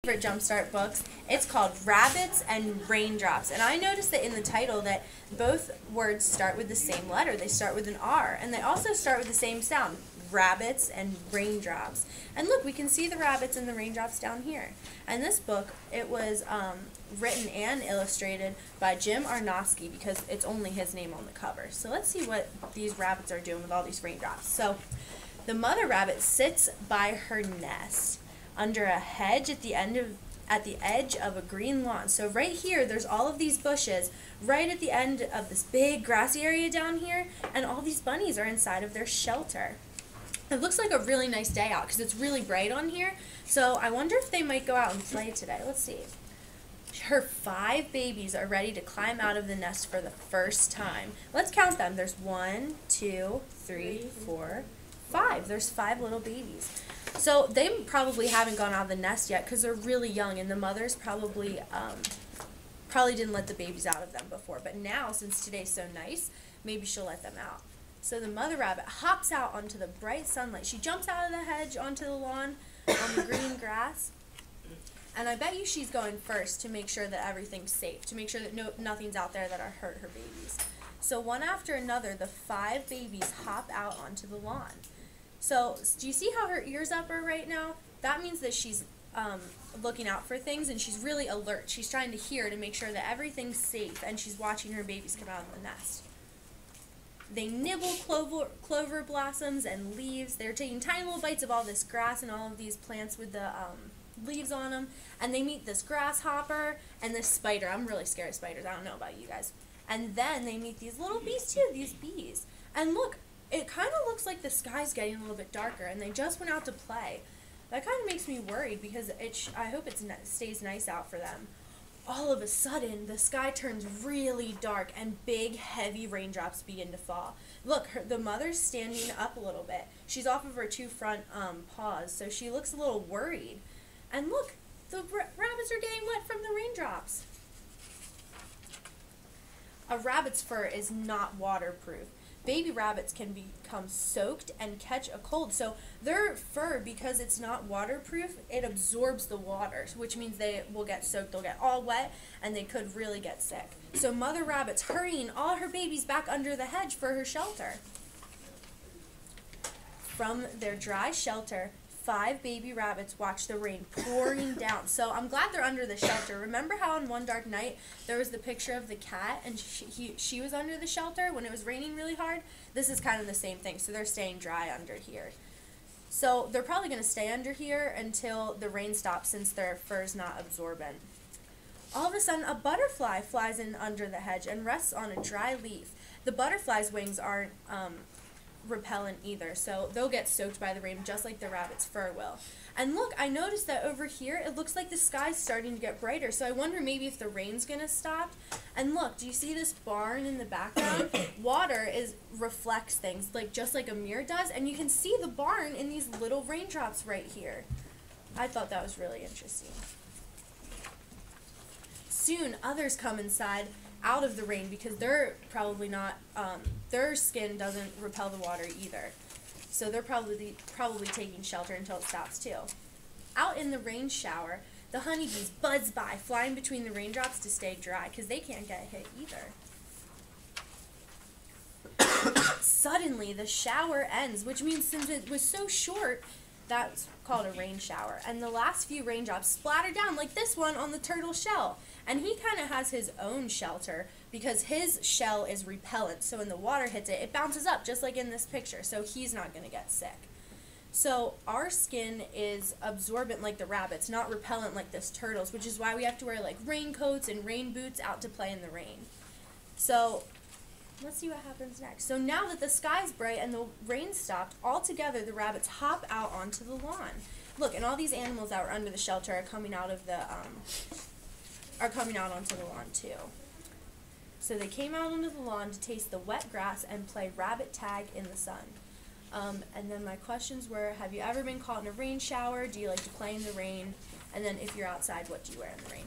favorite Jumpstart books. It's called Rabbits and Raindrops. And I noticed that in the title that both words start with the same letter. They start with an R. And they also start with the same sound. Rabbits and raindrops. And look, we can see the rabbits and the raindrops down here. And this book, it was written and illustrated by Jim Arnowski because it's only his name on the cover. So let's see what these rabbits are doing with all these raindrops. So the mother rabbit sits by her nest under a hedge at the edge of a green lawn. So right here, there's all of these bushes right at the end of this big grassy area down here, and all these bunnies are inside of their shelter. It looks like a really nice day out because it's really bright on here. So I wonder if they might go out and play today. Let's see. Her 5 babies are ready to climb out of the nest for the first time. Let's count them. There's 1, 2, 3, 4, 5. There's 5 little babies. So they probably haven't gone out of the nest yet because they're really young, and the mothers probably didn't let the babies out of them before. But now, since today's so nice, maybe she'll let them out. So the mother rabbit hops out onto the bright sunlight. She jumps out of the hedge onto the lawn on the green grass. And I bet you she's going first to make sure that everything's safe, to make sure that nothing's out there that'll hurt her babies. So one after another, the 5 babies hop out onto the lawn. So do you see how her ears up are right now? That means that she's looking out for things, and she's really alert. She's trying to hear to make sure that everything's safe, and she's watching her babies come out of the nest. They nibble clover blossoms and leaves. They're taking tiny little bites of all this grass and all of these plants with the leaves on them. And they meet this grasshopper and this spider. I'm really scared of spiders. I don't know about you guys. And then they meet these little bees too, these bees. And look, it kind of looks like the sky's getting a little bit darker, and they just went out to play. That kind of makes me worried because I hope it stays nice out for them. All of a sudden, the sky turns really dark and big, heavy raindrops begin to fall. Look, the mother's standing up a little bit. She's off of her 2 front paws, so she looks a little worried. And look, the rabbits are getting wet from the raindrops. A rabbit's fur is not waterproof. Baby rabbits can become soaked and catch a cold. So their fur, because it's not waterproof, it absorbs the water, which means they will get soaked, they'll get all wet, and they could really get sick. So mother rabbit's hurrying all her babies back under the hedge for her shelter. From their dry shelter, 5 baby rabbits watch the rain pouring down. So I'm glad they're under the shelter. Remember how on one dark night there was the picture of the cat and she was under the shelter when it was raining really hard? This is kind of the same thing. So they're staying dry under here. So they're probably going to stay under here until the rain stops since their fur's not absorbent. All of a sudden, a butterfly flies in under the hedge and rests on a dry leaf. The butterfly's wings aren't repellent either, so they'll get soaked by the rain just like the rabbit's fur will. And look, I noticed that over here it looks like the sky's starting to get brighter, so I wonder maybe if the rain's gonna stop. And look, do you see this barn in the background? Water reflects things just like a mirror does, and you can see the barn in these little raindrops right here. I thought that was really interesting. Soon others come inside out of the rain because they're probably not, their skin doesn't repel the water either. So they're probably taking shelter until it stops too. Out in the rain shower, the honeybees buzz by, flying between the raindrops to stay dry because they can't get hit either. Suddenly, the shower ends, which means since it was so short, that's called a rain shower. And the last few raindrops splatter down like this one on the turtle shell. And he kind of has his own shelter because his shell is repellent. So when the water hits it, it bounces up just like in this picture. So he's not going to get sick. So our skin is absorbent like the rabbits, not repellent like this turtle's, which is why we have to wear raincoats and rain boots out to play in the rain. So let's see what happens next. So now that the sky's bright and the rain stopped, all together the rabbits hop out onto the lawn. Look, and all these animals that were under the shelter are coming out of the onto the lawn too. So they came out onto the lawn to taste the wet grass and play rabbit tag in the sun. And then my questions were, have you ever been caught in a rain shower? Do you like to play in the rain? And then if you're outside, what do you wear in the rain?